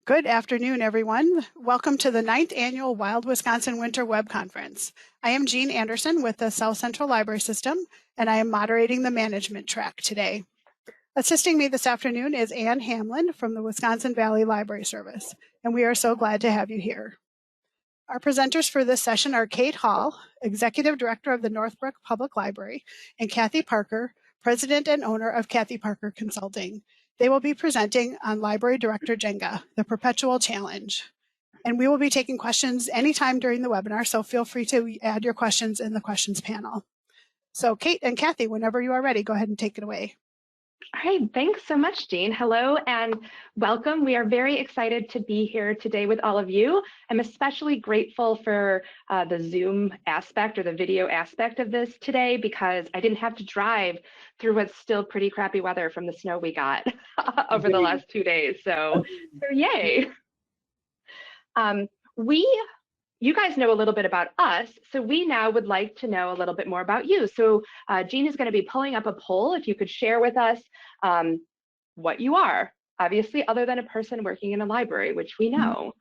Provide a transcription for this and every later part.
Good afternoon, everyone. Welcome to the 9th Annual Wild Wisconsin Winter Web Conference. I am Jean Anderson with the South Central Library System, and I am moderating the management track today. Assisting me this afternoon is Ann Hamlin from the Wisconsin Valley Library Service, and we are so glad to have you here. Our presenters for this session are Kate Hall, Executive Director of the Northbrook Public Library, and Kathy Parker, President and owner of Kathy Parker Consulting. They will be presenting on Library Director Jenga, the Perpetual Challenge. And we will be taking questions anytime during the webinar, so feel free to add your questions in the questions panel. So Kate and Kathy, whenever you are ready, go ahead and take it away. All right, thanks so much, Jean. Hello and welcome. We are very excited to be here today with all of you. I'm especially grateful for the Zoom aspect or the video aspect of this today because I didn't have to drive through what's still pretty crappy weather from the snow we got over the last 2 days. So yay. You guys know a little bit about us, so we now would like to know a little bit more about you. So Jean is going to be pulling up a poll. If you could share with us what you are, obviously other than a person working in a library, which we know.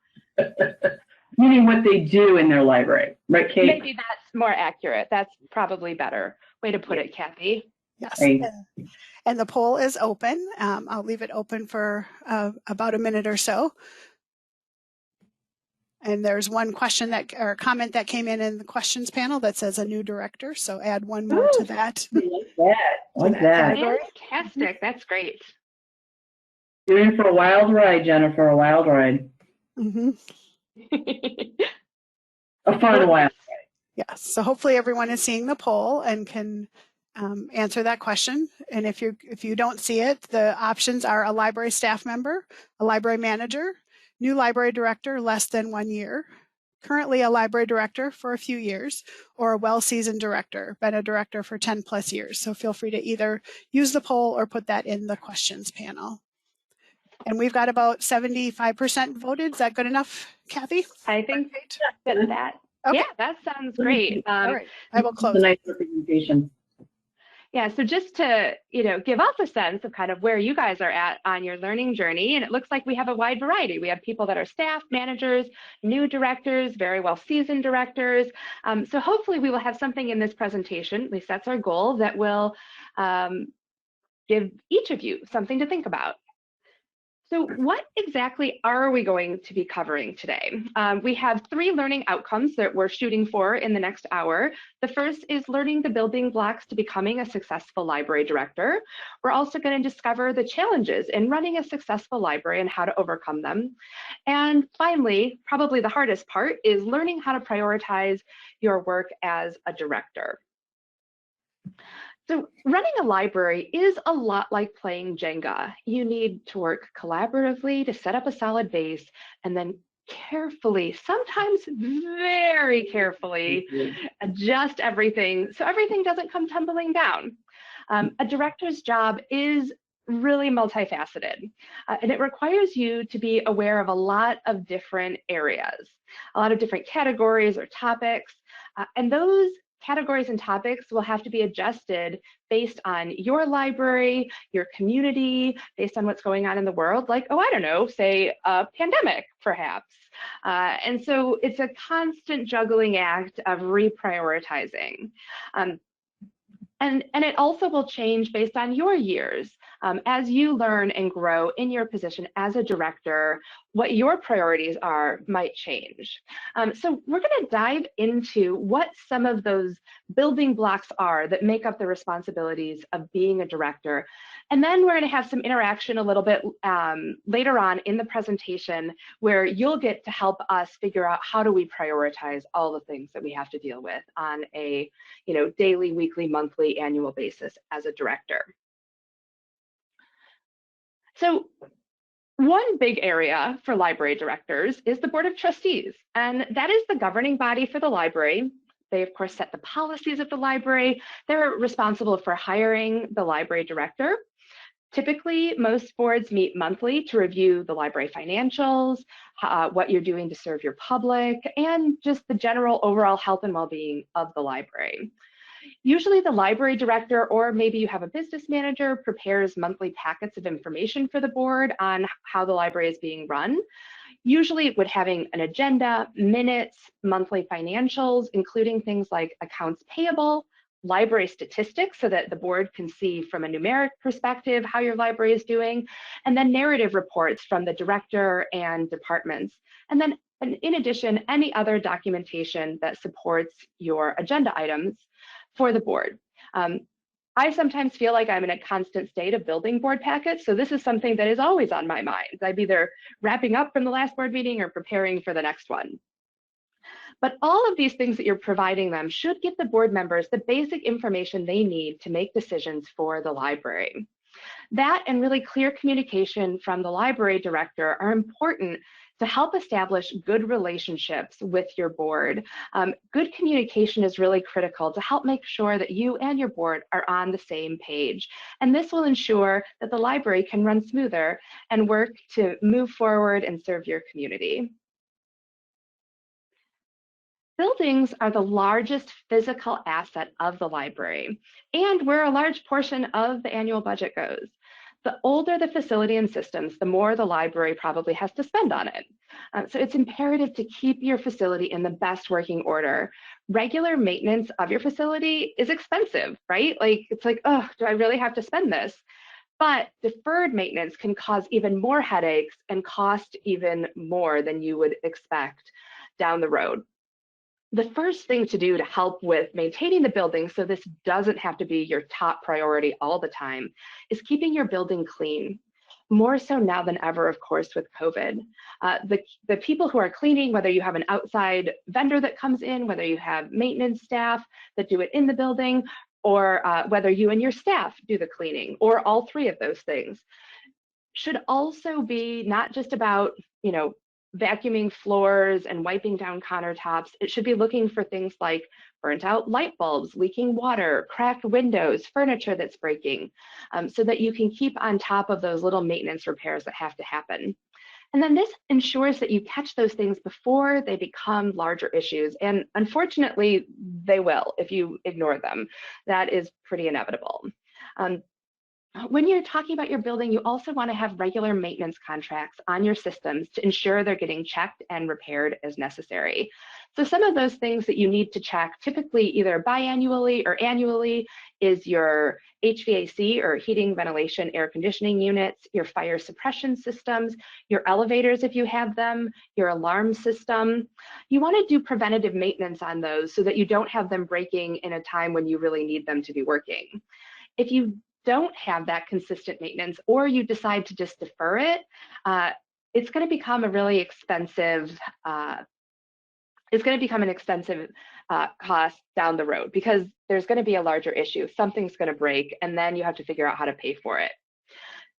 Meaning what they do in their library, right, Kate? Maybe that's more accurate. That's probably better way to put it, Kathy. Yes, and the poll is open. I'll leave it open for about a minute or so. And there's one question or comment that came in the questions panel that says a new director. So add one more to that. Like that. Fantastic. That's great. You're in for a wild ride, Jennifer, a wild ride. Mm-hmm. A fun wild ride. Yes. So hopefully everyone is seeing the poll and can answer that question. And if you don't see it, the options are a library staff member, a library manager, new library director less than 1 year, currently a library director for a few years, or a well-seasoned director, been a director for 10 plus years. So feel free to either use the poll or put that in the questions panel. And we've got about 75% voted. Is that good enough, Kathy? I think that okay. Yeah, that sounds great. All right, I will close. It's a nice representation. Yeah, so just to give us a sense of kind of where you guys are at on your learning journey, and it looks like we have a wide variety. We have people that are staff, managers, new directors, very well-seasoned directors. So hopefully we will have something in this presentation, at least that's our goal, that will give each of you something to think about. So what exactly are we going to be covering today? We have 3 learning outcomes that we're shooting for in the next hour. The first is learning the building blocks to becoming a successful library director. We're also going to discover the challenges in running a successful library and how to overcome them. And finally, probably the hardest part is learning how to prioritize your work as a director. So running a library is a lot like playing Jenga. You need to work collaboratively to set up a solid base and then carefully, sometimes very carefully, adjust everything so everything doesn't come tumbling down. A director's job is really multifaceted, and it requires you to be aware of a lot of different areas, a lot of different categories or topics, and those categories and topics will have to be adjusted based on your library, your community, based on what's going on in the world, like, oh, I don't know, say a pandemic, perhaps. And so it's a constant juggling act of reprioritizing. And it also will change based on your years. As you learn and grow in your position as a director, what your priorities are might change. So we're going to dive into what some of those building blocks are that make up the responsibilities of being a director. And then we're going to have some interaction a little bit later on in the presentation where you'll get to help us figure out how do we prioritize all the things that we have to deal with on a daily, weekly, monthly, annual basis as a director. So one big area for library directors is the Board of Trustees, and that is the governing body for the library. They, of course, set the policies of the library. They're responsible for hiring the library director. Typically, most boards meet monthly to review the library financials, what you're doing to serve your public, and just the general overall health and well-being of the library. Usually the library director, or maybe you have a business manager, prepares monthly packets of information for the board on how the library is being run. Usually with having an agenda, minutes, monthly financials, including things like accounts payable, library statistics so that the board can see from a numeric perspective how your library is doing, and then narrative reports from the director and departments. And then in addition, any other documentation that supports your agenda items for the board. I sometimes feel like I'm in a constant state of building board packets, so this is something that is always on my mind. I'm either wrapping up from the last board meeting or preparing for the next one. But all of these things that you're providing them should give the board members the basic information they need to make decisions for the library. That and really clear communication from the library director are important to help establish good relationships with your board. Good communication is really critical to help make sure that you and your board are on the same page. And this will ensure that the library can run smoother and work to move forward and serve your community. Buildings are the largest physical asset of the library, and where a large portion of the annual budget goes. The older the facility and systems, the more the library probably has to spend on it. So it's imperative to keep your facility in the best working order. Regular maintenance of your facility is expensive, right? Like, it's like, oh, do I really have to spend this? But deferred maintenance can cause even more headaches and cost even more than you would expect down the road. The first thing to do to help with maintaining the building so this doesn't have to be your top priority all the time is keeping your building clean. More so now than ever, of course, with COVID. The people who are cleaning, whether you have an outside vendor that comes in, whether you have maintenance staff that do it in the building, or whether you and your staff do the cleaning, or all three of those things, should also be not just about, vacuuming floors and wiping down countertops. It should be looking for things like burnt out light bulbs, leaking water, cracked windows, furniture that's breaking, so that you can keep on top of those little maintenance repairs that have to happen. And then this ensures that you catch those things before they become larger issues. And unfortunately, they will if you ignore them. That is pretty inevitable. When you're talking about your building, you also want to have regular maintenance contracts on your systems to ensure they're getting checked and repaired as necessary. So some of those things that you need to check, typically either biannually or annually, is your HVAC or heating, ventilation, air conditioning units, your fire suppression systems, your elevators if you have them, your alarm system. You want to do preventative maintenance on those so that you don't have them breaking in a time when you really need them to be working. If you don't have that consistent maintenance, or you decide to just defer it, it's going to become a really expensive, it's going to become an expensive cost down the road because there's going to be a larger issue. Something's going to break, and then you have to figure out how to pay for it.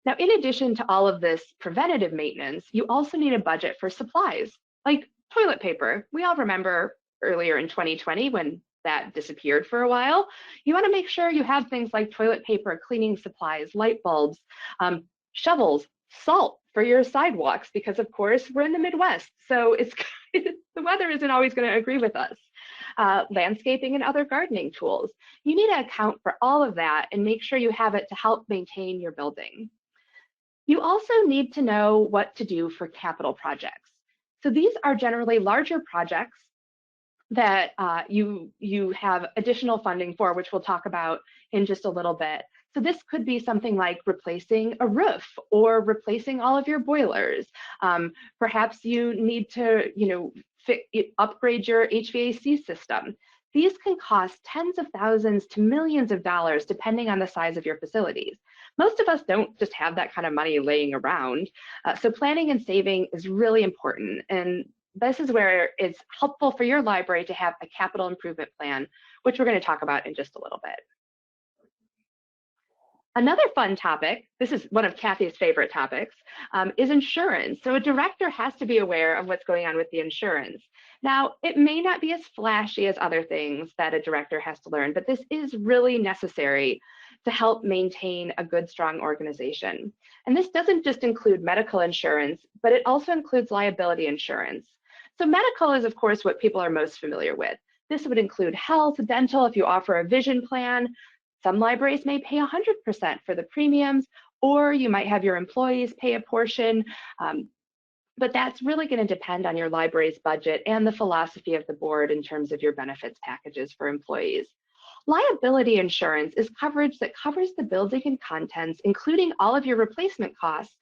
Now, in addition to all of this preventative maintenance, you also need a budget for supplies, like toilet paper. We all remember earlier in 2020 when that disappeared for a while. You want to make sure you have things like toilet paper, cleaning supplies, light bulbs, shovels, salt for your sidewalks, because of course we're in the Midwest, so it's the weather isn't always going to agree with us. Landscaping and other gardening tools. You need to account for all of that and make sure you have it to help maintain your building. You also need to know what to do for capital projects. So these are generally larger projects that you have additional funding for, which we'll talk about in just a little bit. So this could be something like replacing a roof or replacing all of your boilers. Perhaps you need to, upgrade your HVAC system. These can cost tens of thousands to millions of dollars, depending on the size of your facilities. Most of us don't just have that kind of money laying around. So planning and saving is really important. And this is where it's helpful for your library to have a capital improvement plan, which we're going to talk about in just a little bit. Another fun topic, this is one of Kathy's favorite topics, is insurance. So a director has to be aware of what's going on with the insurance. Now, it may not be as flashy as other things that a director has to learn, but this is really necessary to help maintain a good, strong organization. And this doesn't just include medical insurance, but it also includes liability insurance. So medical is, of course, what people are most familiar with. This would include health, dental, if you offer a vision plan. Some libraries may pay 100% for the premiums, or you might have your employees pay a portion. But that's really going to depend on your library's budget and the philosophy of the board in terms of your benefits packages for employees. Liability insurance is coverage that covers the building and contents, including all of your replacement costs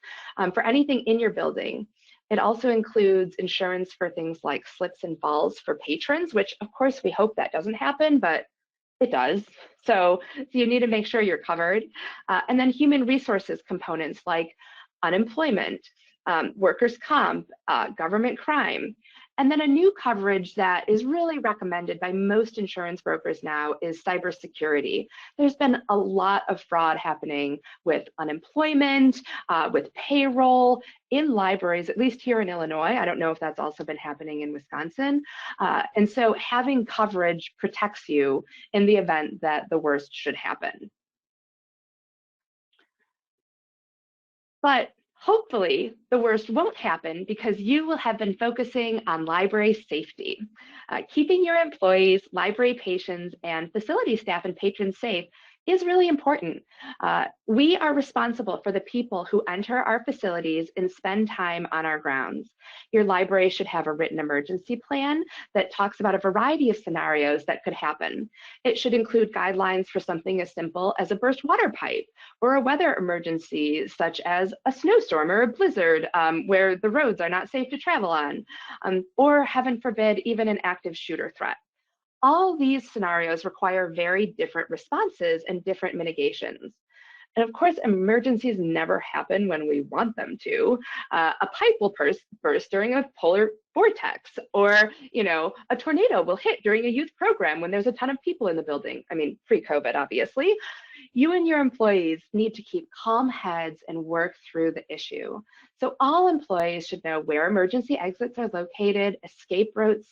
for anything in your building. It also includes insurance for things like slips and falls for patrons, which of course we hope that doesn't happen, but it does. So you need to make sure you're covered. And then human resources components like unemployment, workers' comp, government crime. And then a new coverage that is really recommended by most insurance brokers now is cybersecurity. There's been a lot of fraud happening with unemployment, with payroll in libraries, at least here in Illinois. I don't know if that's also been happening in Wisconsin. And so having coverage protects you in the event that the worst should happen. But hopefully, the worst won't happen because you will have been focusing on library safety. Keeping your employees, library patrons, and facility staff and patrons safe is really important. We are responsible for the people who enter our facilities and spend time on our grounds. Your library should have a written emergency plan that talks about a variety of scenarios that could happen. It should include guidelines for something as simple as a burst water pipe or a weather emergency such as a snowstorm or a blizzard where the roads are not safe to travel on, or heaven forbid, even an active shooter threat. All these scenarios require very different responses and different mitigations. And of course, emergencies never happen when we want them to. A pipe will burst during a polar vortex, or a tornado will hit during a youth program when there's a ton of people in the building. I mean, pre-COVID, obviously. You and your employees need to keep calm heads and work through the issue. So all employees should know where emergency exits are located, escape routes.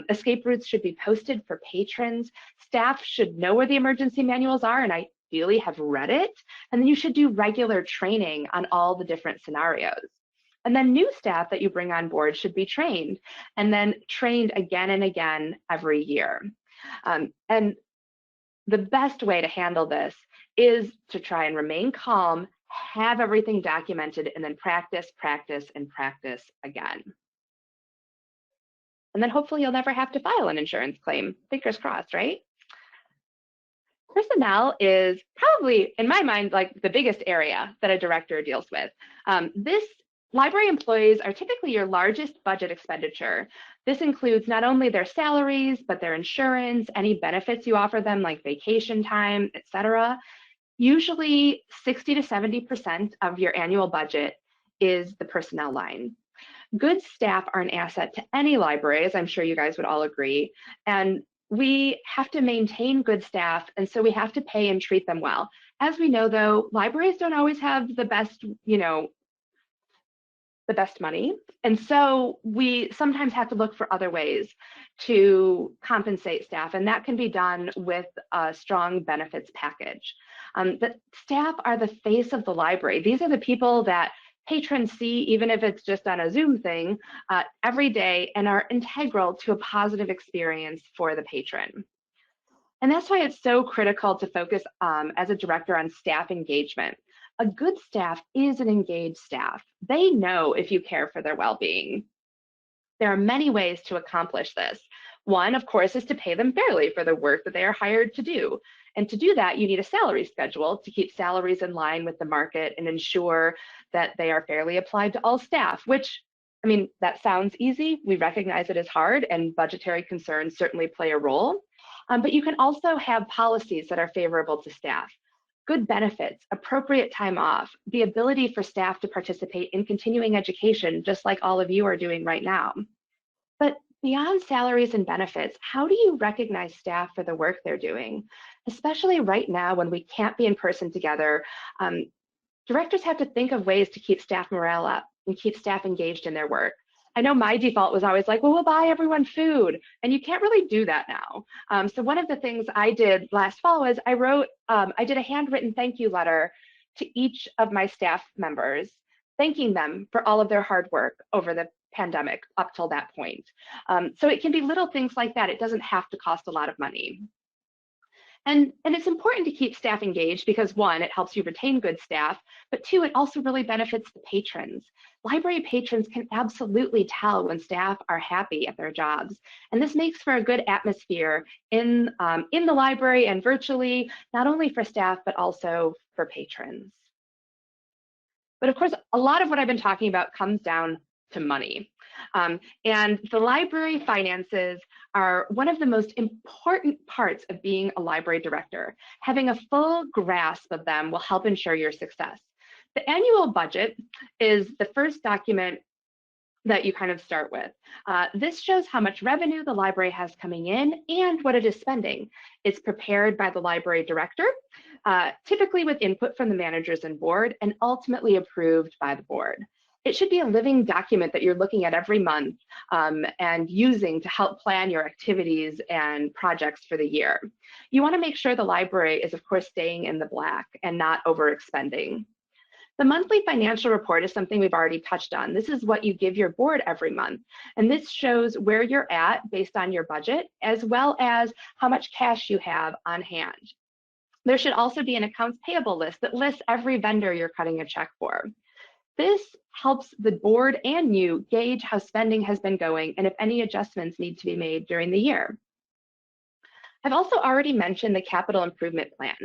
Escape routes should be posted for patrons. Staff should know where the emergency manuals are and ideally have read it. And then you should do regular training on all the different scenarios. And then new staff that you bring on board should be trained and then trained again and again every year. And the best way to handle this is to try and remain calm, have everything documented, and then practice, practice, and practice again. And then hopefully you'll never have to file an insurance claim. Fingers crossed, right? Personnel is probably, in my mind, like the biggest area that a director deals with. Library employees are typically your largest budget expenditure. This includes not only their salaries, but their insurance, any benefits you offer them like vacation time, etc. Usually 60 to 70% of your annual budget is the personnel line. Good staff are an asset to any library, as I'm sure you guys would all agree. And we have to maintain good staff, and so we have to pay and treat them well. As we know, though, libraries don't always have the best, the best money. And so we sometimes have to look for other ways to compensate staff, and that can be done with a strong benefits package. The staff are the face of the library. These are the people that patrons see, even if it's just on a Zoom thing, every day, and are integral to a positive experience for the patron. And that's why it's so critical to focus as a director on staff engagement. A good staff is an engaged staff. They know if you care for their well-being. There are many ways to accomplish this. One, of course, is to pay them fairly for the work that they are hired to do. And to do that, you need a salary schedule to keep salaries in line with the market and ensure that they are fairly applied to all staff, which, I mean, that sounds easy. We recognize it is hard, and budgetary concerns certainly play a role. But you can also have policies that are favorable to staff. Good benefits, appropriate time off, the ability for staff to participate in continuing education, just like all of you are doing right now. But beyond salaries and benefits, how do you recognize staff for the work they're doing? Especially right now when we can't be in person together, directors have to think of ways to keep staff morale up and keep staff engaged in their work. I know my default was always like, well, we'll buy everyone food, and you can't really do that now. So one of the things I did last fall was I did a handwritten thank you letter to each of my staff members, thanking them for all of their hard work over the pandemic up till that point. So it can be little things like that. It doesn't have to cost a lot of money. And it's important to keep staff engaged because one, it helps you retain good staff, but two, it also really benefits the patrons. Library patrons can absolutely tell when staff are happy at their jobs. And this makes for a good atmosphere in the library and virtually, not only for staff, but also for patrons. But of course, a lot of what I've been talking about comes down to money. And the library finances are one of the most important parts of being a library director. Having a full grasp of them will help ensure your success. The annual budget is the first document that you kind of start with. This shows how much revenue the library has coming in and what it is spending. It's prepared by the library director, typically with input from the managers and board, and ultimately approved by the board. It should be a living document that you're looking at every month and using to help plan your activities and projects for the year. You want to make sure the library is, of course, staying in the black and not overexpending. The monthly financial report is something we've already touched on. This is what you give your board every month. And this shows where you're at based on your budget, as well as how much cash you have on hand. There should also be an accounts payable list that lists every vendor you're cutting a check for. This helps the board and you gauge how spending has been going and if any adjustments need to be made during the year. I've also already mentioned the capital improvement plan.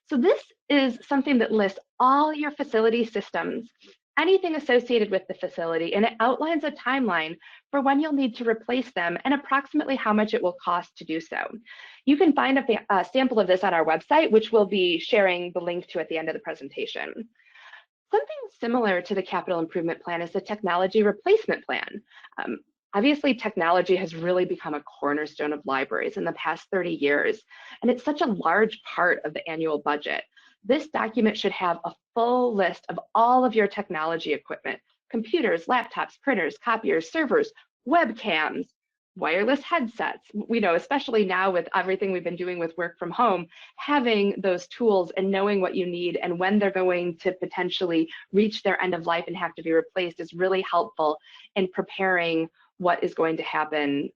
So this is something that lists all your facility systems, anything associated with the facility, and it outlines a timeline for when you'll need to replace them and approximately how much it will cost to do so. You can find a sample of this on our website, which we'll be sharing the link to at the end of the presentation. Something similar to the capital improvement plan is the technology replacement plan. Obviously, technology has really become a cornerstone of libraries in the past 30 years, and it's such a large part of the annual budget. This document should have a full list of all of your technology equipment: computers, laptops, printers, copiers, servers, webcams, wireless headsets. We know, especially now with everything we've been doing with work from home, having those tools and knowing what you need and when they're going to potentially reach their end of life and have to be replaced is really helpful in preparing what is going to happen,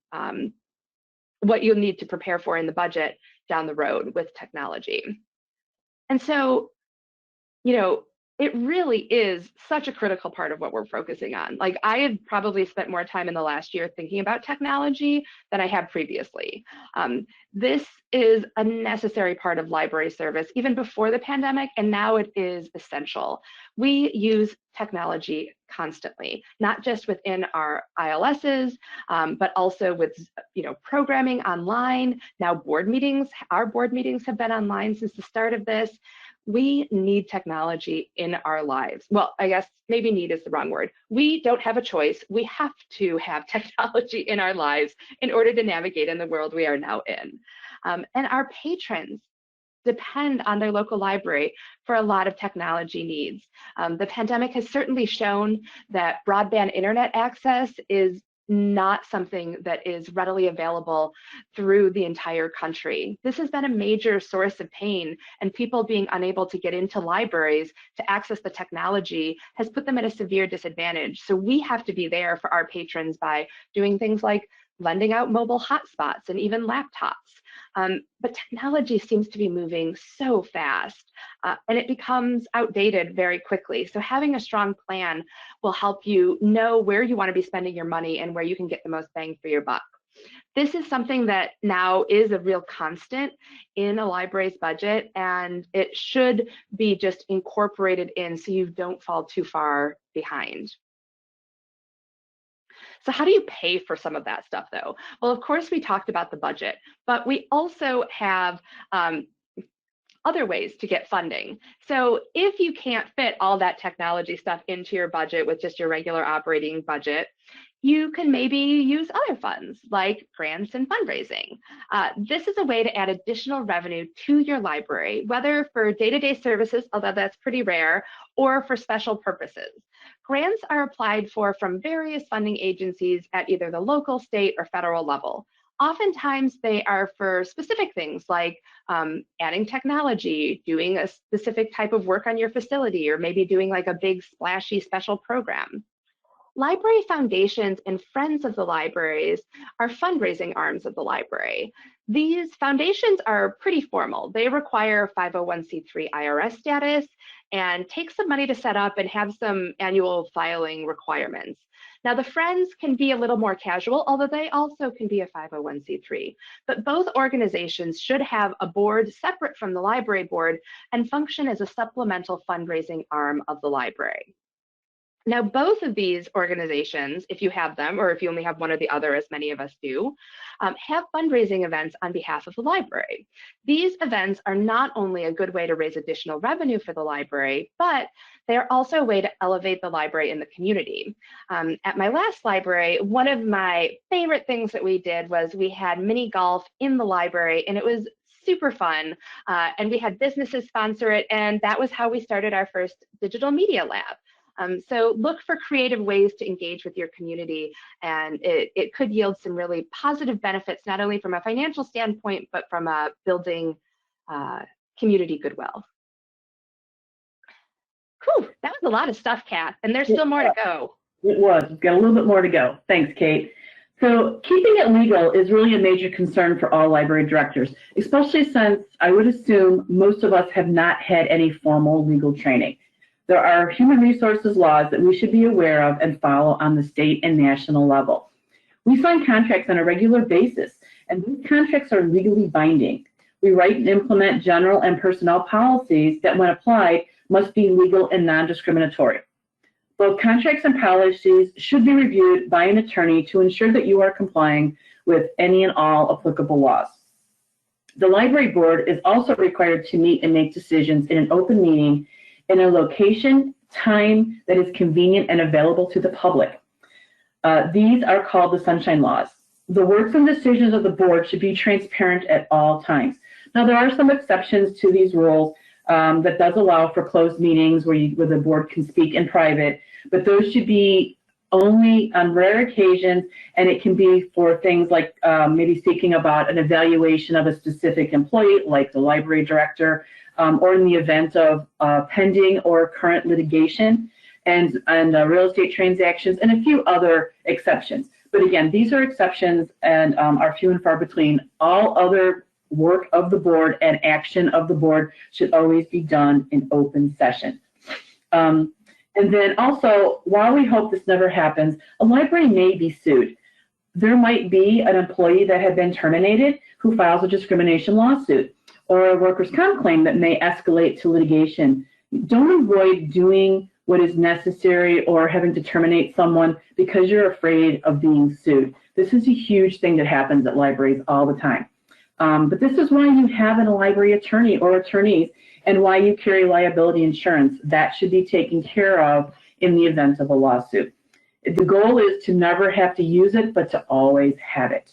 what you'll need to prepare for in the budget down the road with technology. And so, you know, it really is such a critical part of what we're focusing on. Like, I had probably spent more time in the last year thinking about technology than I had previously. This is a necessary part of library service, even before the pandemic, and now it is essential. We use technology constantly, not just within our ILSs, but also with, you know, programming online. Now board meetings, our board meetings have been online since the start of this. We need technology in our lives. Well, I guess maybe need is the wrong word. We don't have a choice. We have to have technology in our lives in order to navigate in the world we are now in. And our patrons depend on their local library for a lot of technology needs. The pandemic has certainly shown that broadband internet access is not something that is readily available through the entire country. This has been a major source of pain, and people being unable to get into libraries to access the technology has put them at a severe disadvantage. So we have to be there for our patrons by doing things like lending out mobile hotspots and even laptops. But technology seems to be moving so fast and it becomes outdated very quickly. So having a strong plan will help you know where you want to be spending your money and where you can get the most bang for your buck. This is something that now is a real constant in a library's budget, and it should be just incorporated in so you don't fall too far behind. So how do you pay for some of that stuff though? Well, of course, we talked about the budget, but we also have other ways to get funding. So if you can't fit all that technology stuff into your budget with just your regular operating budget, you can maybe use other funds like grants and fundraising. This is a way to add additional revenue to your library, whether for day-to-day services, although that's pretty rare, or for special purposes. Grants are applied for from various funding agencies at either the local, state, or federal level. Oftentimes they are for specific things like adding technology, doing a specific type of work on your facility, or maybe doing like a big splashy special program. Library foundations and friends of the libraries are fundraising arms of the library. These foundations are pretty formal. They require 501c3 IRS status and take some money to set up and have some annual filing requirements. Now, the friends can be a little more casual, although they also can be a 501c3. But both organizations should have a board separate from the library board and function as a supplemental fundraising arm of the library. Now, both of these organizations, if you have them, or if you only have one or the other, as many of us do, have fundraising events on behalf of the library. These events are not only a good way to raise additional revenue for the library, but they are also a way to elevate the library in the community. At my last library, one of my favorite things that we did was we had mini golf in the library, and it was super fun. And we had businesses sponsor it, and that was how we started our first digital media lab. So look for creative ways to engage with your community, and it could yield some really positive benefits, not only from a financial standpoint, but from building community goodwill. Whew, that was a lot of stuff, Kath, and there's still more to go. It was. We've got a little bit more to go. Thanks, Kate. So keeping it legal is really a major concern for all library directors, especially since I would assume most of us have not had any formal legal training. There are human resources laws that we should be aware of and follow on the state and national level. We sign contracts on a regular basis, and these contracts are legally binding. We write and implement general and personnel policies that, when applied, must be legal and non-discriminatory. Both contracts and policies should be reviewed by an attorney to ensure that you are complying with any and all applicable laws. The library board is also required to meet and make decisions in an open meeting in a location, time that is convenient and available to the public. These are called the sunshine laws. The works and decisions of the board should be transparent at all times. Now, there are some exceptions to these rules that does allow for closed meetings where the board can speak in private, but those should be only on rare occasions, and it can be for things like maybe speaking about an evaluation of a specific employee, like the library director, or in the event of pending or current litigation and real estate transactions, and a few other exceptions. But again, these are exceptions and are few and far between. All other work of the board and action of the board should always be done in open session. And then also, while we hope this never happens, a library may be sued. There might be an employee that had been terminated who files a discrimination lawsuit, or a workers' comp claim that may escalate to litigation. Don't avoid doing what is necessary or having to terminate someone because you're afraid of being sued. This is a huge thing that happens at libraries all the time. But this is why you have a library attorney or attorneys, and why you carry liability insurance. That should be taken care of in the event of a lawsuit. The goal is to never have to use it, but to always have it.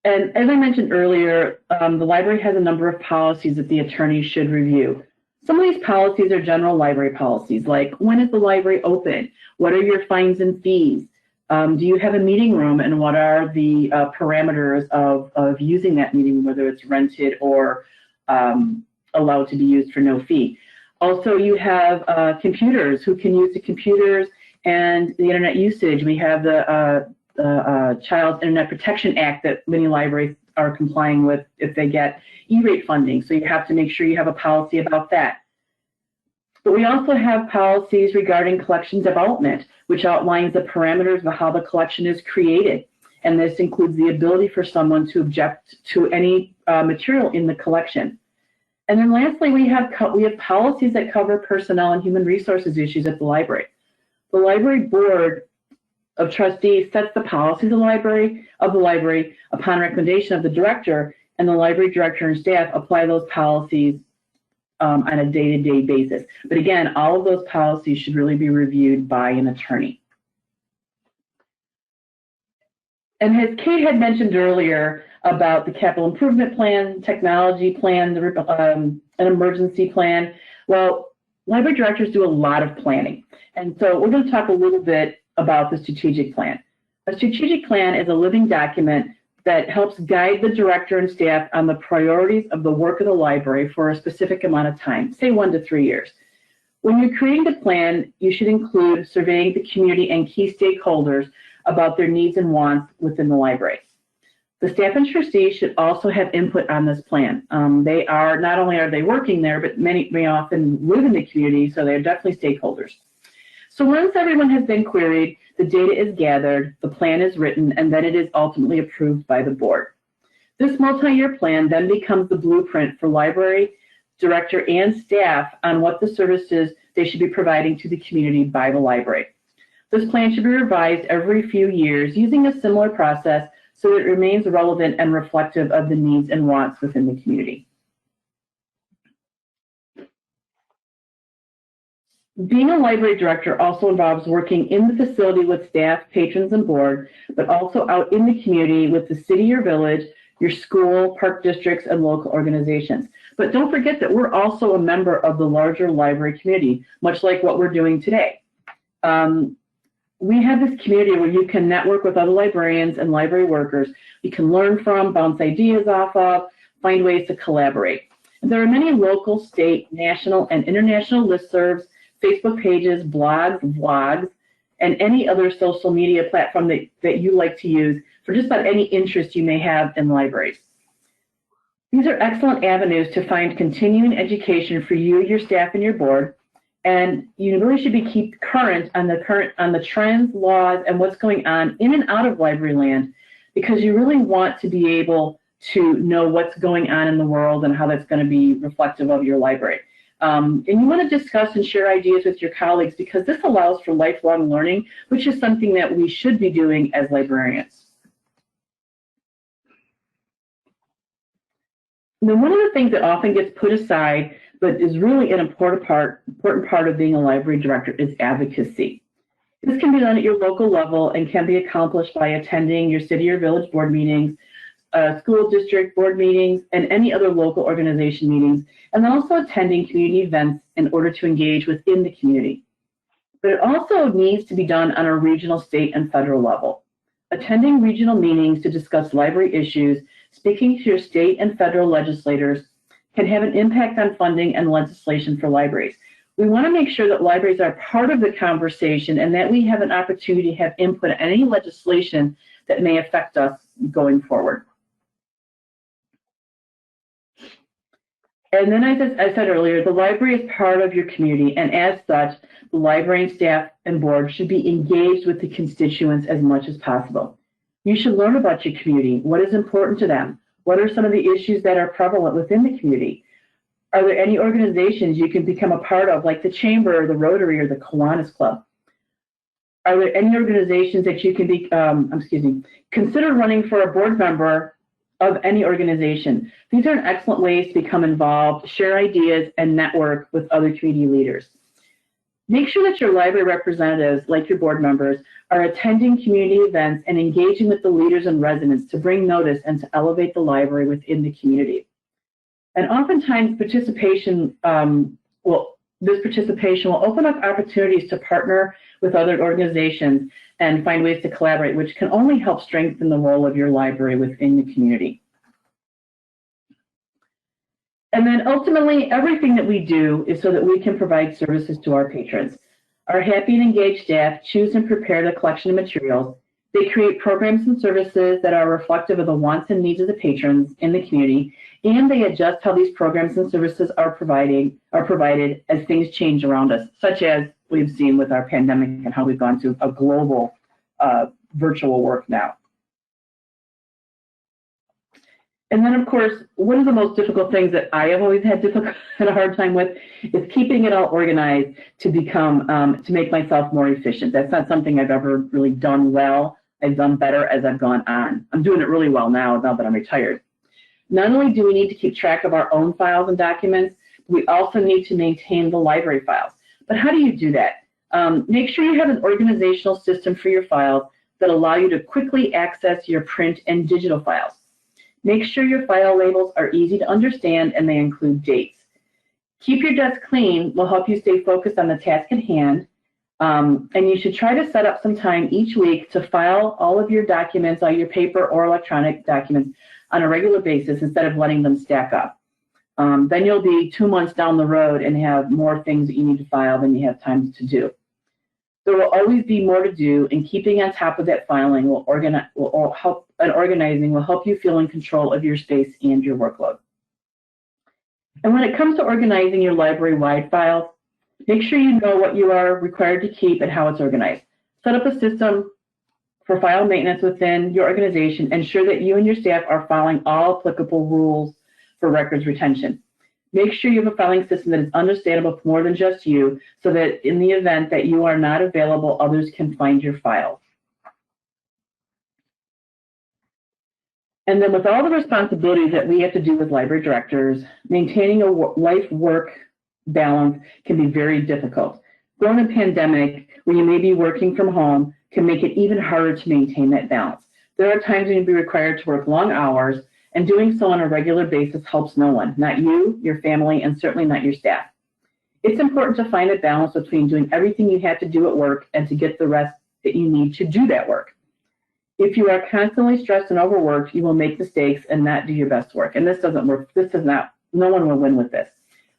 And as I mentioned earlier, the library has a number of policies that the attorney should review. Some of these policies are general library policies, like when is the library open? What are your fines and fees? Do you have a meeting room, and what are the parameters of using that meeting room, whether it's rented or allowed to be used for no fee? Also, you have computers, who can use the computers and the internet usage. We have the Child Internet Protection Act that many libraries are complying with if they get E-rate funding. So you have to make sure you have a policy about that. But we also have policies regarding collection development, which outlines the parameters of how the collection is created. And this includes the ability for someone to object to any material in the collection. And then lastly, we have policies that cover personnel and human resources issues at the library. The library board of trustees sets the policies of the library upon recommendation of the director, and the library director and staff apply those policies on a day-to-day basis. But again, all of those policies should really be reviewed by an attorney. And as Kate had mentioned earlier about the capital improvement plan, technology plan, an emergency plan, well, library directors do a lot of planning. And so we're going to talk a little bit about the strategic plan. A strategic plan is a living document that helps guide the director and staff on the priorities of the work of the library for a specific amount of time, say 1 to 3 years. When you're creating the plan, you should include surveying the community and key stakeholders about their needs and wants within the library. The staff and trustees should also have input on this plan. They are, not only are they working there, but many may often live in the community, so they're definitely stakeholders. So once everyone has been queried, the data is gathered, the plan is written, and then it is ultimately approved by the board. This multi-year plan then becomes the blueprint for library director and staff on what the services they should be providing to the community by the library. This plan should be revised every few years using a similar process so it remains relevant and reflective of the needs and wants within the community. Being a library director also involves working in the facility with staff, patrons, and board, but also out in the community with the city or village, your school, park districts, and local organizations. But don't forget that we're also a member of the larger library community, much like what we're doing today. We have this community where you can network with other librarians and library workers. You can learn from, bounce ideas off of, find ways to collaborate. And there are many local, state, national, and international listservs, Facebook pages, blogs, vlogs, and any other social media platform that you like to use for just about any interest you may have in libraries. These are excellent avenues to find continuing education for you, your staff, and your board. And you really should be keep current on the trends, laws, and what's going on in and out of library land, because you really want to be able to know what's going on in the world and how that's going to be reflective of your library. And you want to discuss and share ideas with your colleagues, because this allows for lifelong learning, which is something that we should be doing as librarians. Now, one of the things that often gets put aside but is really an important part of being a library director is advocacy. This can be done at your local level and can be accomplished by attending your city or village board meetings, school district board meetings, and any other local organization meetings, and then also attending community events in order to engage within the community. But it also needs to be done on a regional, state, and federal level. Attending regional meetings to discuss library issues, speaking to your state and federal legislators, can have an impact on funding and legislation for libraries. We want to make sure that libraries are part of the conversation and that we have an opportunity to have input on any legislation that may affect us going forward. And then, as I said earlier, the library is part of your community, and as such, the librarian staff and board should be engaged with the constituents as much as possible. You should learn about your community, what is important to them, what are some of the issues that are prevalent within the community? Are there any organizations you can become a part of, like the Chamber or the Rotary or the Kiwanis Club? Are there any organizations that you can be, consider running for a board member of any organization? These are excellent ways to become involved, share ideas, and network with other community leaders. Make sure that your library representatives, like your board members, are attending community events and engaging with the leaders and residents to bring notice and to elevate the library within the community. And oftentimes participation, this participation will open up opportunities to partner with other organizations and find ways to collaborate, which can only help strengthen the role of your library within the community. And then ultimately, everything that we do is so that we can provide services to our patrons. Our happy and engaged staff choose and prepare the collection of materials. They create programs and services that are reflective of the wants and needs of the patrons in the community, and they adjust how these programs and services are provided as things change around us, such as we've seen with our pandemic and how we've gone to a global virtual work now. And then, of course, one of the most difficult things that I have always had a hard time with is keeping it all organized to become, to make myself more efficient. That's not something I've ever really done well. I've done better as I've gone on. I'm doing it really well now that I'm retired. Not only do we need to keep track of our own files and documents, we also need to maintain the library files. But how do you do that? Make sure you have an organizational system for your files that allow you to quickly access your print and digital files. Make sure your file labels are easy to understand and they include dates. Keep your desk clean will help you stay focused on the task at hand. And you should try to set up some time each week to file all of your documents, all your paper or electronic documents, on a regular basis instead of letting them stack up. Then you'll be 2 months down the road and have more things that you need to file than you have time to do. There will always be more to do, and keeping on top of that filing organizing will help you feel in control of your space and your workload. And when it comes to organizing your library-wide files, make sure you know what you are required to keep and how it's organized. Set up a system for file maintenance within your organization. Ensure that you and your staff are following all applicable rules for records retention. Make sure you have a filing system that is understandable for more than just you, so that in the event that you are not available, others can find your files. And then with all the responsibilities that we have to do as library directors, maintaining a life-work balance can be very difficult. During a pandemic, where you may be working from home, can make it even harder to maintain that balance. There are times when you'll be required to work long hours, and doing so on a regular basis helps no one, not you, your family, and certainly not your staff. It's important to find a balance between doing everything you have to do at work and to get the rest that you need to do that work. If you are constantly stressed and overworked, you will make mistakes and not do your best work. And this doesn't work. No one will win with this.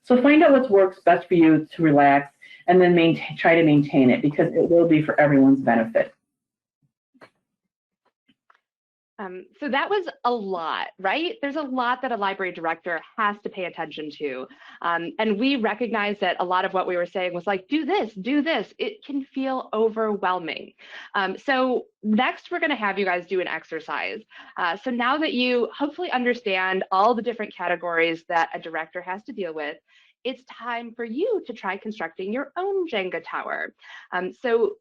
So find out what works best for you to relax, and then try to maintain it, because it will be for everyone's benefit. So that was a lot, right? There's a lot that a library director has to pay attention to. And we recognize that a lot of what we were saying was like, do this, do this. It can feel overwhelming. So next, we're going to have you guys do an exercise. So now that you hopefully understand all the different categories that a director has to deal with, it's time for you to try constructing your own Jenga tower. So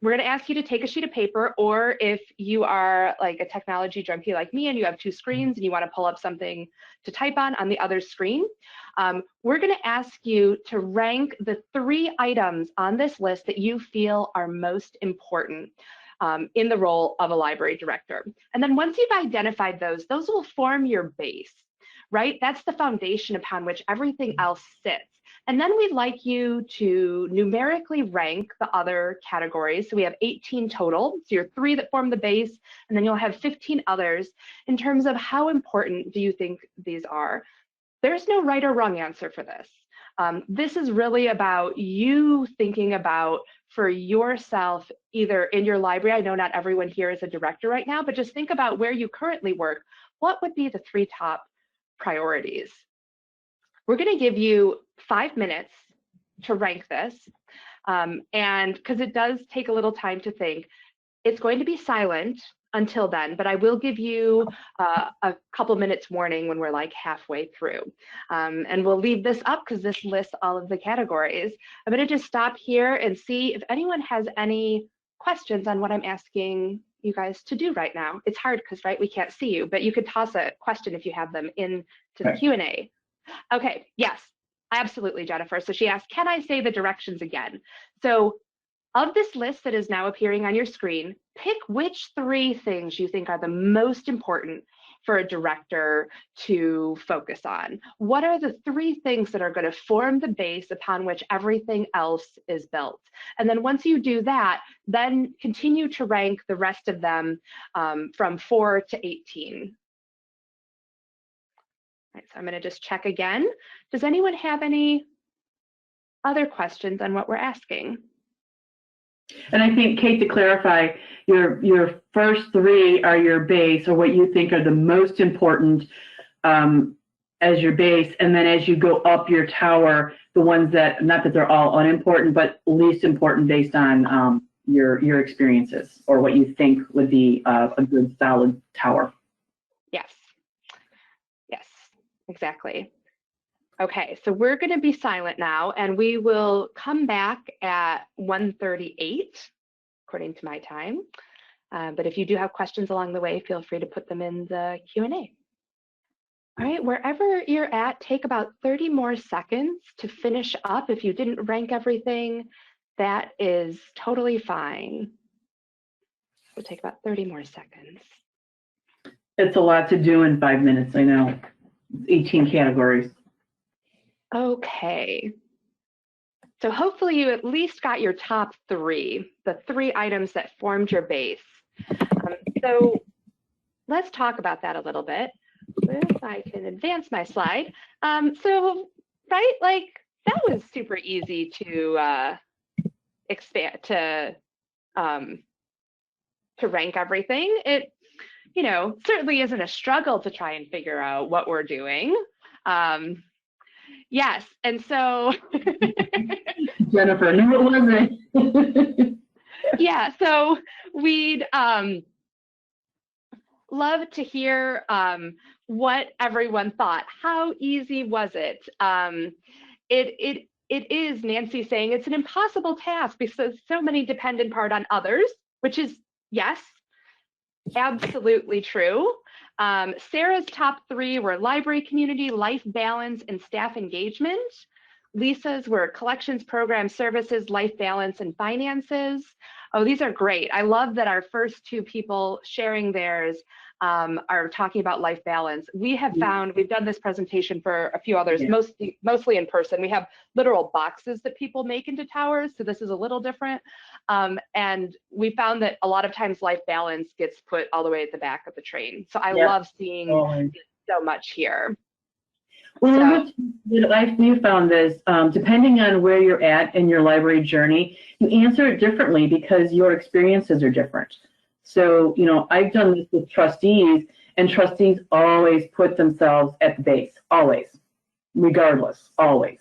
we're going to ask you to take a sheet of paper, or if you are like a technology junkie like me and you have two screens and you want to pull up something to type on the other screen, we're going to ask you to rank the 3 items on this list that you feel are most important in the role of a library director. And then once you've identified those will form your base, right? That's the foundation upon which everything else sits. And then we'd like you to numerically rank the other categories. So we have 18 total, so your 3 that form the base, and then you'll have 15 others in terms of how important do you think these are. There's no right or wrong answer for this. This is really about you thinking about for yourself, either in your library. I know not everyone here is a director right now, but just think about where you currently work. What would be the 3 top priorities? We're going to give you 5 minutes to rank this, and because it does take a little time to think, it's going to be silent until then, but I will give you a couple minutes warning when we're like halfway through. And we'll leave this up because this lists all of the categories. I'm going to just stop here and see if anyone has any questions on what I'm asking you guys to do right now. It's hard because, right, we can't see you, but you could toss a question if you have them into the Q&A. Okay, yes, absolutely, Jennifer. So she asked, can I say the directions again? So of this list that is now appearing on your screen, pick which 3 things you think are the most important for a director to focus on. What are the 3 things that are going to form the base upon which everything else is built? And then once you do that, then continue to rank the rest of them from 4 to 18. All right, so I'm going to just check again. Does anyone have any other questions on what we're asking? And I think, Kate, to clarify, your first 3 are your base, or what you think are the most important as your base. And then as you go up your tower, the ones that, not that they're all unimportant, but least important based on your experiences, or what you think would be a good solid tower. Yes. Yes, exactly. Okay, so we're going to be silent now, and we will come back at 1:38, according to my time. But if you do have questions along the way, feel free to put them in the Q&A. All right, wherever you're at, take about 30 more seconds to finish up. If you didn't rank everything, that is totally fine. We'll take about 30 more seconds. It's a lot to do in 5 minutes, I know. 18 categories. Okay, so hopefully you at least got your top 3, the 3 items that formed your base. So let's talk about that a little bit. if I can advance my slide. So, right, like that was super easy to expand to rank everything. It, you know, certainly isn't a struggle to try and figure out what we're doing. Yes, and so Jennifer, no, it wasn't. yeah, so we'd love to hear what everyone thought. How easy was it? It is, Nancy saying, it's an impossible task because so many depend in part on others, which is, yes, absolutely true. Sarah's top three were library community, life balance, and staff engagement. Lisa's were collections, program services, life balance, and finances. Oh, these are great. I love that our first two people sharing theirs are talking about life balance. We have found, we've done this presentation for a few others, mostly in person. We have literal boxes that people make into towers, so this is a little different. And we found that a lot of times life balance gets put all the way at the back of the train. So I love seeing so much here. Well, what I've found is, depending on where you're at in your library journey, you answer it differently because your experiences are different. So, you know, I've done this with trustees, and trustees always put themselves at the base, always, regardless, always.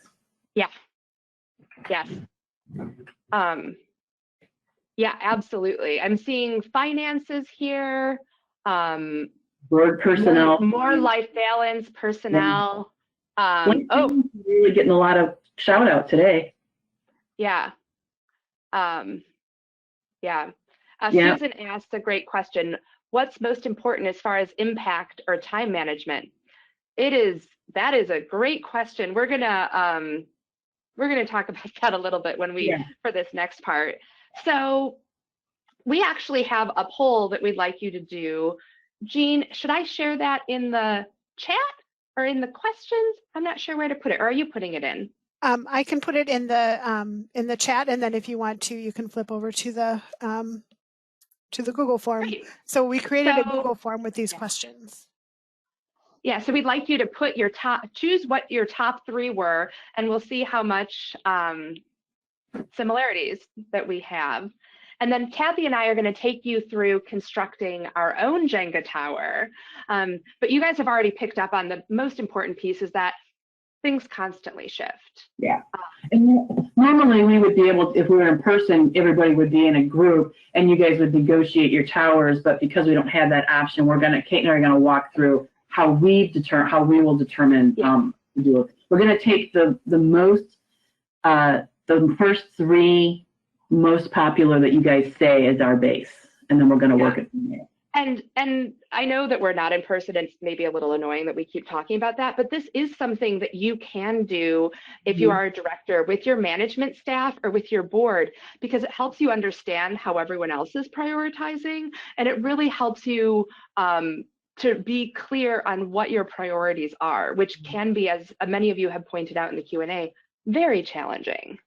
Yeah. Yes. Yeah, absolutely. I'm seeing finances here. Board personnel. More life balance, personnel. Oh, really getting a lot of shout out today. Yeah. Susan asked a great question. What's most important as far as impact or time management? That is a great question. We're gonna talk about that a little bit when we for this next part. So we actually have a poll that we'd like you to do. Jean, should I share that in the chat or in the questions? I'm not sure where to put it. Or are you putting it in? I can put it in the chat, and then if you want to, you can flip over to the Google form. Great. So we created a Google form with these questions. Yeah, so we'd like you to put choose what your top three were, and we'll see how much similarities that we have. And then Kathy and I are going to take you through constructing our own Jenga tower. But you guys have already picked up on the most important piece, is that things constantly shift. Yeah. And normally we would be able to, if we were in person, everybody would be in a group and you guys would negotiate your towers. But because we don't have that option, Kate and I are going to walk through how we will determine to do it. We're going to take the first three most popular that you guys say as our base, and then we're going to work it from there. And I know that we're not in person, and it's maybe a little annoying that we keep talking about that, but this is something that you can do if you are a director with your management staff or with your board, because it helps you understand how everyone else is prioritizing, and it really helps you to be clear on what your priorities are, which can be, as many of you have pointed out in the Q&A, very challenging.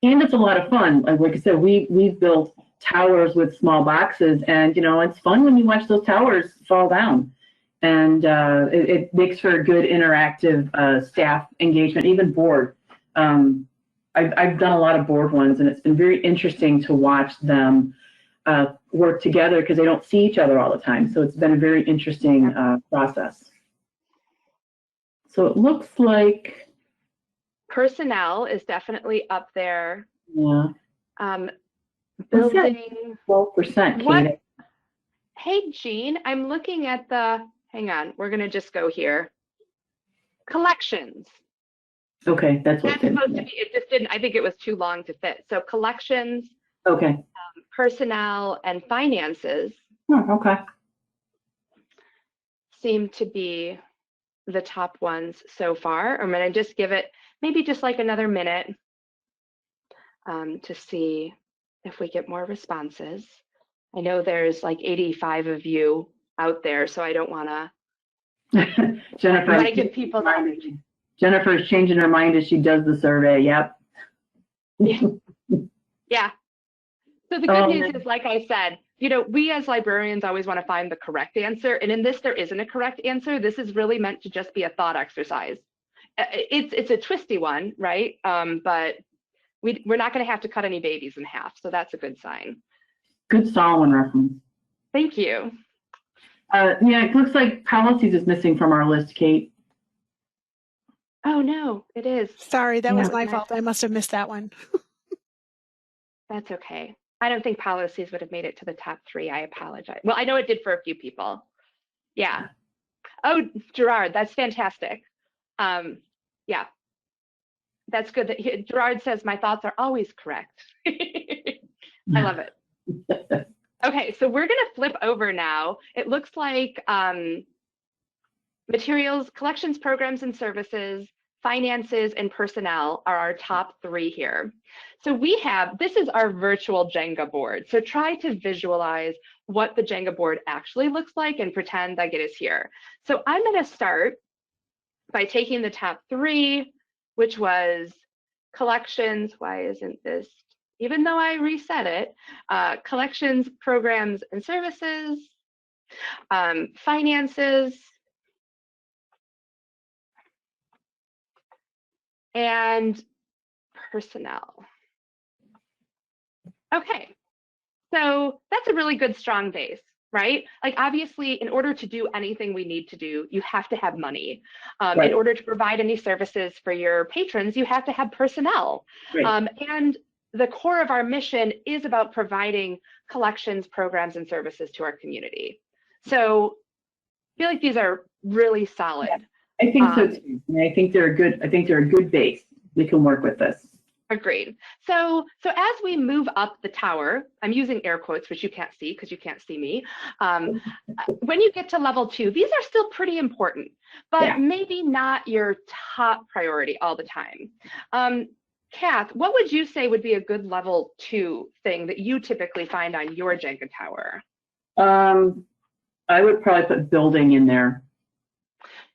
And it's a lot of fun. Like I said, we've built towers with small boxes, and you know, it's fun when you watch those towers fall down, and it makes for a good interactive staff engagement, even board. I've done a lot of board ones, and it's been very interesting to watch them work together because they don't see each other all the time. So it's been a very interesting process. So it looks like personnel is definitely up there. Yeah. Building 12%. Hey, Jean, I'm looking at hang on, we're going to just go here. Collections. Okay, that's supposed to be, it just didn't, I think it was too long to fit. So collections, personnel, and finances seem to be the top ones so far. I'm going to just give it maybe just like another minute to see if we get more responses. I know there's like 85 of you out there, so I don't want to. Jennifer, give people Jennifer's changing her mind as she does the survey. Yep. Yeah. So the good news is, like I said, you know, we as librarians always want to find the correct answer. And in this, there isn't a correct answer. This is really meant to just be a thought exercise. It's a twisty one, right? But we're not going to have to cut any babies in half. So that's a good sign. Good Solomon reference. Thank you. Yeah, it looks like policies is missing from our list, Kate. Oh, no, it is. Sorry, that was my fault. I must have missed that one. That's okay. I don't think policies would have made it to the top 3. I apologize. Well, I know it did for a few people. Yeah. Oh, Gerard, that's fantastic. Yeah, that's good. That Gerard says my thoughts are always correct. I love it. Okay, so we're going to flip over now. It looks like materials, collections, programs, and services, finances, and personnel are our top 3 here. So this is our virtual Jenga board. So try to visualize what the Jenga board actually looks like and pretend like it is here. So I'm going to start by taking the top 3, which was collections. Why isn't this, even though I reset it, collections, programs, and services, finances, and personnel. Okay, so that's a really good strong base, right? Like obviously, in order to do anything we need to do, you have to have money. Right. In order to provide any services for your patrons, you have to have personnel. Right. And the core of our mission is about providing collections, programs, and services to our community. So I feel like these are really solid. Yeah, I think so too. I think they're a good base. We can work with this. Agreed. So as we move up the tower, I'm using air quotes, which you can't see because you can't see me. When you get to level 2, these are still pretty important, but maybe not your top priority all the time. Kath, what would you say would be a good level 2 thing that you typically find on your Jenga tower? I would probably put building in there.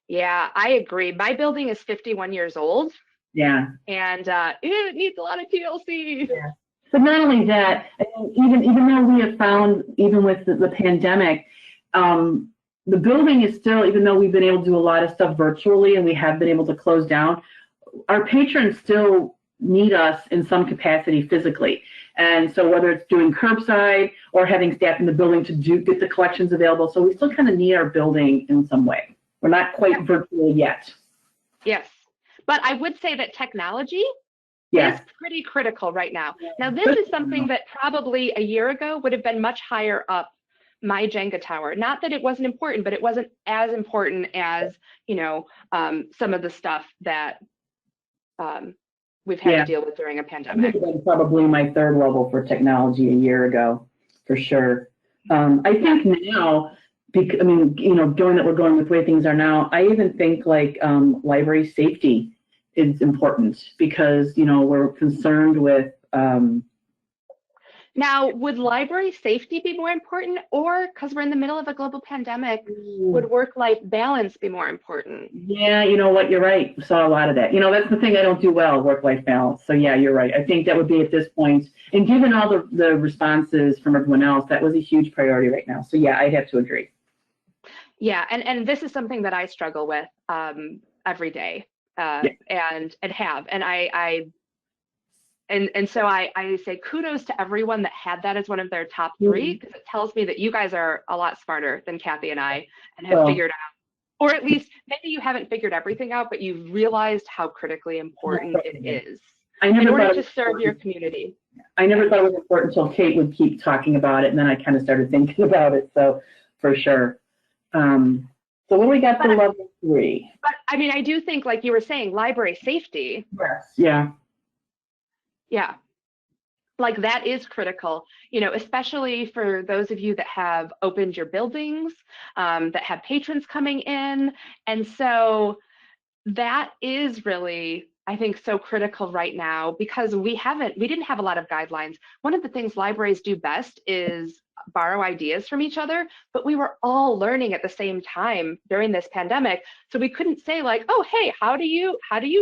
Yeah, I agree. My building is 51 years old. Yeah. And it needs a lot of TLC. Yeah. But not only that, even though we have found, even with the pandemic, the building is still, even though we've been able to do a lot of stuff virtually and we have been able to close down, our patrons still need us in some capacity physically. And so whether it's doing curbside or having staff in the building to get the collections available, so we still kind of need our building in some way. We're not quite virtual yet. Yes. But I would say that technology is pretty critical right now. Now, this is something that probably a year ago would have been much higher up my Jenga tower. Not that it wasn't important, but it wasn't as important as, you know, some of the stuff that we've had to deal with during a pandemic. I think probably my 3rd level for technology a year ago, for sure. I think now, I mean, you know, given that we're going with the way things are now, I even think like library safety is important because, you know, we're concerned with. Now, would library safety be more important, or because we're in the middle of a global pandemic, would work-life balance be more important? Yeah, you know what, you're right. We saw a lot of that. You know, that's the thing I don't do well, work-life balance. So yeah, you're right. I think that would be at this point, and given all the responses from everyone else, that was a huge priority right now. So yeah, I'd have to agree. Yeah, and this is something that I struggle with every day, and have, and so I say kudos to everyone that had that as one of their top 3, because it tells me that you guys are a lot smarter than Kathy and I and have figured out, or at least maybe you haven't figured everything out, but you've realized how critically important it is in order to serve your community. I never thought it was important until Kate would keep talking about it, and then I kind of started thinking about it. So for sure. So what do we got for level 3? But I mean, I do think, like you were saying, library safety. Yes. Yeah. Yeah, like that is critical, you know, especially for those of you that have opened your buildings, that have patrons coming in. And so that is really, I think, so critical right now because we didn't have a lot of guidelines. One of the things libraries do best is borrow ideas from each other, but we were all learning at the same time during this pandemic. So we couldn't say like, oh, hey, how do you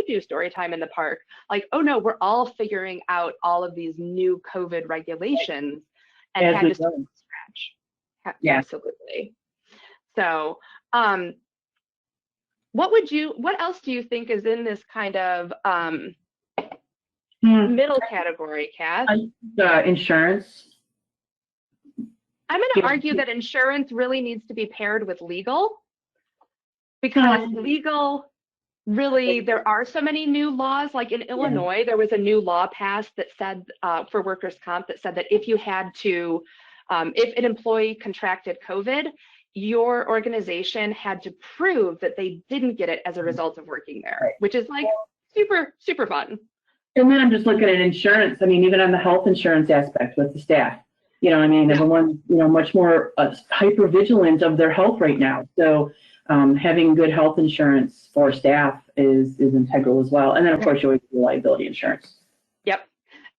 do story time in the park? Like, oh no, we're all figuring out all of these new COVID regulations and had to start from scratch. match. Yeah. Absolutely. So, what else do you think is in this kind of middle category, Kath? Insurance. I'm going to argue that insurance really needs to be paired with legal, because legal, really, there are so many new laws. Like in Illinois, there was a new law passed that said, for workers' comp, that said that if you had to, if an employee contracted COVID, your organization had to prove that they didn't get it as a result of working there, which is like super, super fun. And then I'm just looking at insurance. I mean, even on the health insurance aspect with the staff, you know, I mean, everyone's, you know, much more hyper vigilant of their health right now. So having good health insurance for staff is integral as well. And then, of course, you always do liability insurance. Yep.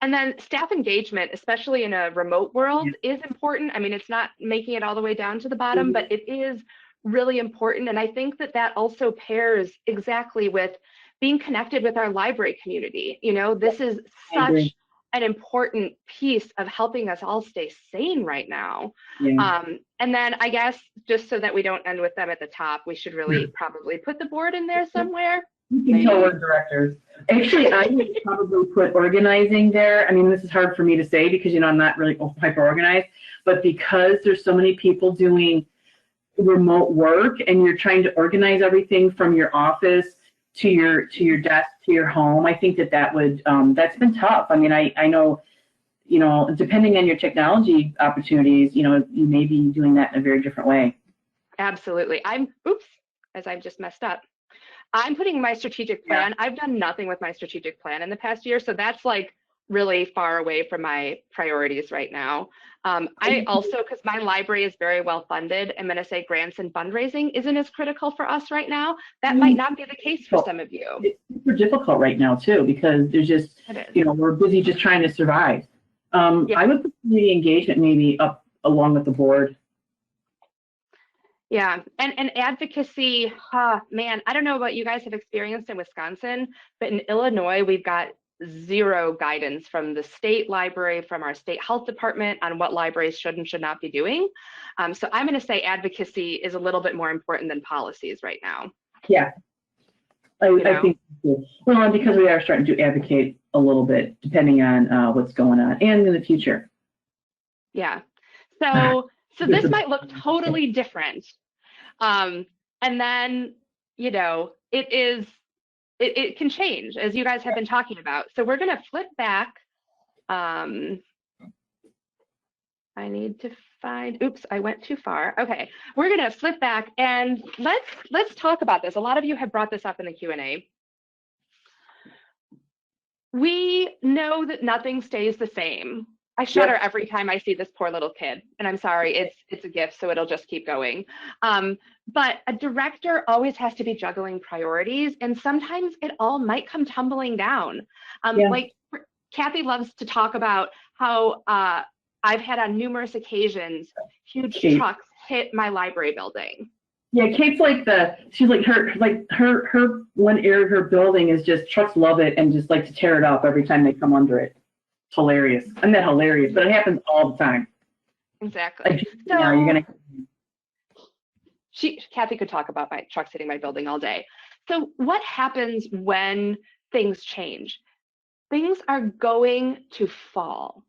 And then staff engagement, especially in a remote world, is important. I mean, it's not making it all the way down to the bottom, but it is really important. And I think that that also pairs exactly with being connected with our library community. You know, this is such an important piece of helping us all stay sane right now. And then I guess, just so that we don't end with them at the top, we should really probably put the board in there somewhere. You can tell we're directors. Actually, I would probably put organizing there. I mean, this is hard for me to say because, you know, I'm not really hyper organized, but because there's so many people doing remote work and you're trying to organize everything from your office to your desk to your home, I think that would that's been tough. I mean, I know, you know, depending on your technology opportunities, you know, you may be doing that in a very different way. Absolutely. I've just messed up. I'm putting my strategic plan. I've done nothing with my strategic plan in the past year, so that's like really far away from my priorities right now. I also, because my library is very well funded, I'm going to say grants and fundraising isn't as critical for us right now. That might not be the case for some of you. It's super difficult right now too, because there's just, you know, we're busy just trying to survive. I would put community engagement maybe up along with the board. Yeah, and advocacy, man, I don't know what you guys have experienced in Wisconsin, but in Illinois, we've got zero guidance from the state library, from our state health department on what libraries should and should not be doing. So I'm going to say advocacy is a little bit more important than policies right now. Yeah, I think so. Well, and because we are starting to advocate a little bit, depending on what's going on and in the future. Yeah, so this might look totally different. And then, you know, it can change, as you guys have been talking about. So we're going to flip back. I need to find, oops, I went too far. Okay, we're going to flip back and let's talk about this. A lot of you have brought this up in the Q&A. We know that nothing stays the same. I shudder every time I see this poor little kid, and I'm sorry, it's a gift, so it'll just keep going. But a director always has to be juggling priorities, and sometimes it all might come tumbling down. Like Kathy loves to talk about how I've had on numerous occasions huge trucks hit my library building. Yeah, Kate's like she's like her one area of her building is just trucks love it and just like to tear it up every time they come under it. It's hilarious. I'm not hilarious, but it happens all the time. Exactly. Like, so you're gonna. Kathy could talk about my trucks hitting my building all day. So what happens when things change? Things are going to fall.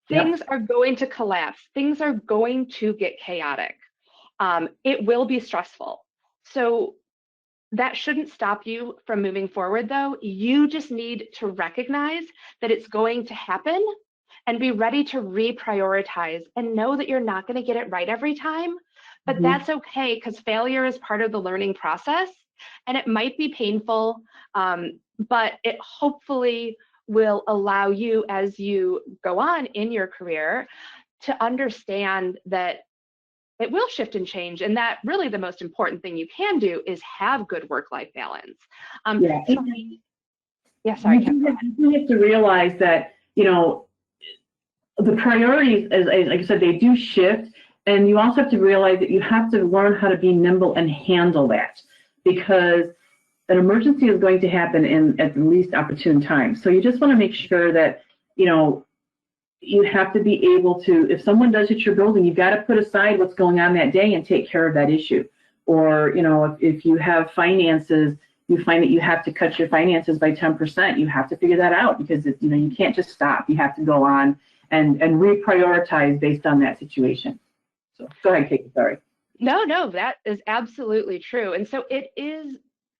Things are going to collapse. Things are going to get chaotic. It will be stressful. So that shouldn't stop you from moving forward, though. You just need to recognize that it's going to happen and be ready to reprioritize and know that you're not going to get it right every time, but that's okay, because failure is part of the learning process, and it might be painful, but it hopefully will allow you, as you go on in your career, to understand that it will shift and change, and that really the most important thing you can do is have good work-life balance. Sorry. You have to realize that, you know, the priorities, as like I said, they do shift, and you also have to realize that you have to learn how to be nimble and handle that, because an emergency is going to happen at the least opportune time. So you just want to make sure that, you know, you have to be able to, if someone does hit your building, you've got to put aside what's going on that day and take care of that issue. Or, you know, if you have finances, you find that you have to cut your finances by 10%, you have to figure that out, because you know, you can't just stop. You have to go on and reprioritize based on that situation. So go ahead, Kate, sorry. No, that is absolutely true. And so it is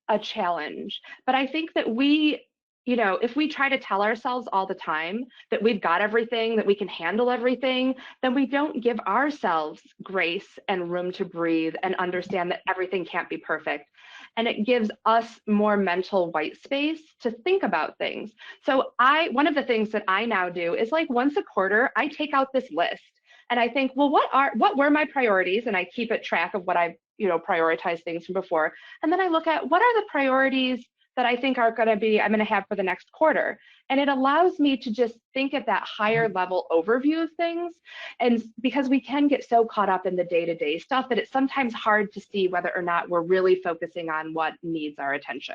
a challenge, but I think that we, you know, if we try to tell ourselves all the time that we've got everything, that we can handle everything, then we don't give ourselves grace and room to breathe and understand that everything can't be perfect. And it gives us more mental white space to think about things. So one of the things that I now do is, like, once a quarter, I take out this list and I think, well, what were my priorities? And I keep a track of what I've, you know, prioritized things from before. And then I look at what are the priorities that I think I'm going to have for the next quarter. And it allows me to just think at that higher level overview of things. And because we can get so caught up in the day-to-day stuff that it's sometimes hard to see whether or not we're really focusing on what needs our attention.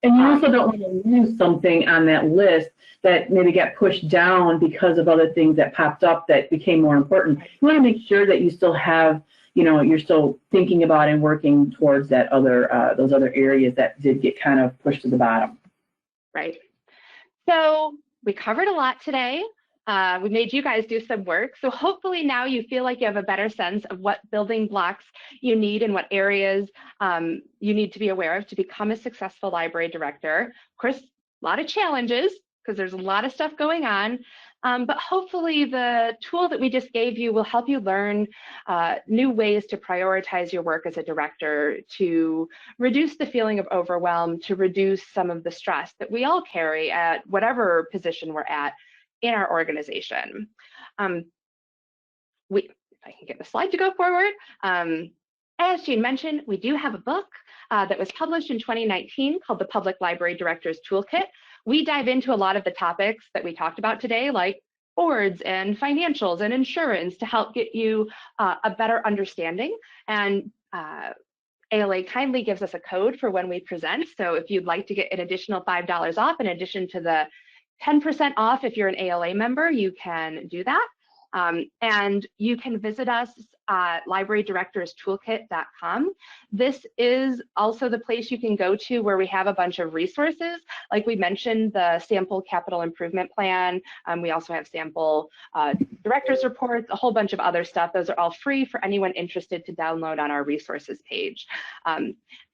And you also don't want to lose something on that list that maybe got pushed down because of other things that popped up that became more important. You want to make sure that you still have, you know, you're still thinking about and working towards that other, those other areas that did get kind of pushed to the bottom. Right. So we covered a lot today. We made you guys do some work. So hopefully now you feel like you have a better sense of what building blocks you need and what areas you need to be aware of to become a successful library director. Of course, a lot of challenges because there's a lot of stuff going on. But hopefully the tool that we just gave you will help you learn new ways to prioritize your work as a director, to reduce the feeling of overwhelm, to reduce some of the stress that we all carry at whatever position we're at in our organization. If I can get the slide to go forward. As Jean mentioned, we do have a book that was published in 2019 called the Public Library Director's Toolkit. We dive into a lot of the topics that we talked about today, like boards and financials and insurance, to help get you a better understanding. And ALA kindly gives us a code for when we present. So if you'd like to get an additional $5 off in addition to the 10% off if you're an ALA member, you can do that. And you can visit us at librarydirectorstoolkit.com. This is also the place you can go to where we have a bunch of resources. Like we mentioned, the sample capital improvement plan. We also have sample director's reports, a whole bunch of other stuff. Those are all free for anyone interested to download on our resources page.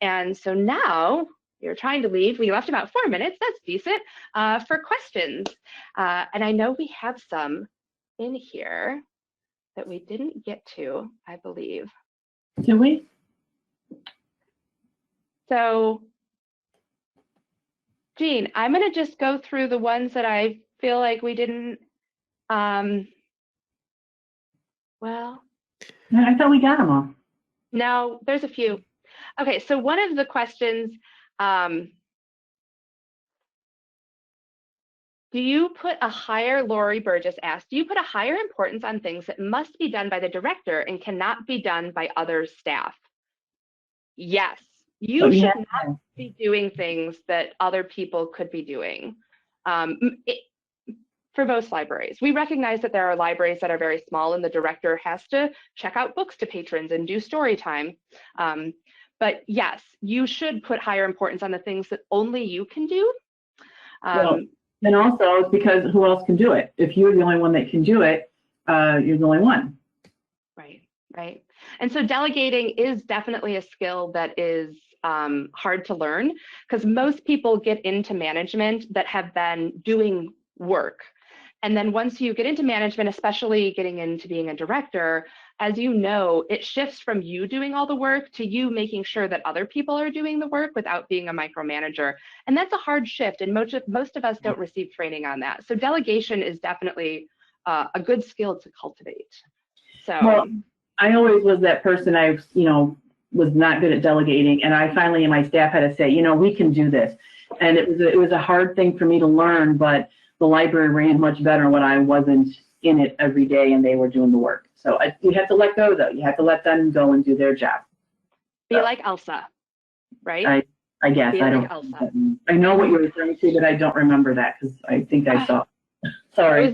And so now, you're trying to leave. We left about 4 minutes. That's decent for questions. And I know we have some in here that we didn't get to, I believe. Did we? So, Jean, I'm going to just go through the ones that I feel like we didn't. Well, I thought we got them all. No, there's a few. Okay, so one of the questions. Do you put a higher, Lori Burgess asked, do you put a higher importance on things that must be done by the director and cannot be done by other staff? Yes, you should not be doing things that other people could be doing. For most libraries, we recognize that there are libraries that are very small and the director has to check out books to patrons and do story time. But yes, you should put higher importance on the things that only you can do. And also, it's because who else can do it? If you're the only one that can do it, you're the only one. Right, right. And so delegating is definitely a skill that is hard to learn, because most people get into management that have been doing work. And then once you get into management, especially getting into being a director, as you know, it shifts from you doing all the work to you making sure that other people are doing the work without being a micromanager. And that's a hard shift, and most of us don't receive training on that. So delegation is definitely a good skill to cultivate. So, well, I always was that person. I, was not good at delegating, and I finally, and my staff had to say, we can do this. And it was a hard thing for me to learn, but the library ran much better when I wasn't in it every day and they were doing the work. So you have to let go, though. You have to let them go and do their job. Be like Elsa, right? I guess. I don't. Elsa. I know what you're referring to, but I don't remember that because I think I saw. Sorry.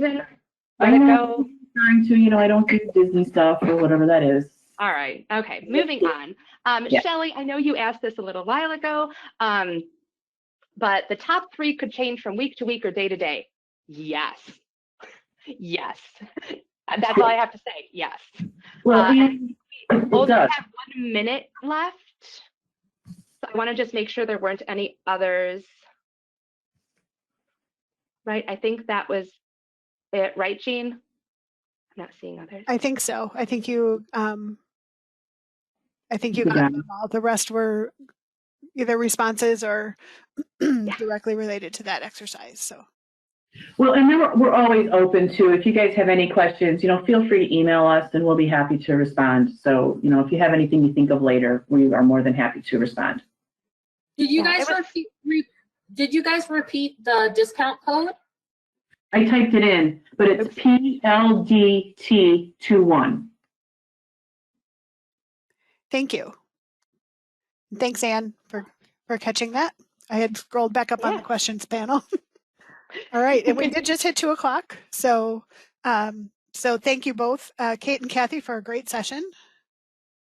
Let it go. Trying to, I don't do Disney stuff or whatever that is. All right. Okay. Moving on. Yeah. Shelley, I know you asked this a little while ago, but the top 3 could change from week to week or day to day. Yes. Yes. That's all I have to say. Yes. Well, we only does. have 1 minute left. So I want to just make sure there weren't any others. Right. I think that was it. Right, Jean? I'm not seeing others. I think so. I think you got them all. The rest were either responses or directly related to that exercise. So. Well, and then we're always open to, if you guys have any questions, feel free to email us and we'll be happy to respond. So, if you have anything you think of later, we are more than happy to respond. Did you guys repeat the discount code? I typed it in, but it's PLDT21. Thank you. Thanks, Anne, for catching that. I had scrolled back up on the questions panel. All right, and we did just hit 2 o'clock. So, so thank you both, Kate and Kathy, for a great session.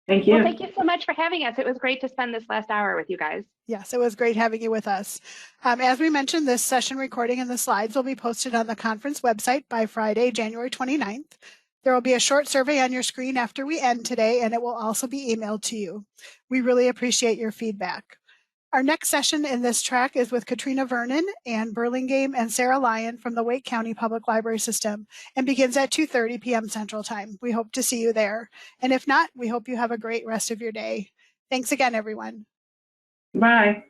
Thank you. Well, thank you so much for having us. It was great to spend this last hour with you guys. Yes, it was great having you with us. As we mentioned, this session recording and the slides will be posted on the conference website by Friday, January 29th. There will be a short survey on your screen after we end today, and it will also be emailed to you. We really appreciate your feedback. Our next session in this track is with Katrina Vernon, Ann Burlingame, and Sarah Lyon from the Wake County Public Library System and begins at 2:30 p.m. Central Time. We hope to see you there. And if not, we hope you have a great rest of your day. Thanks again, everyone. Bye.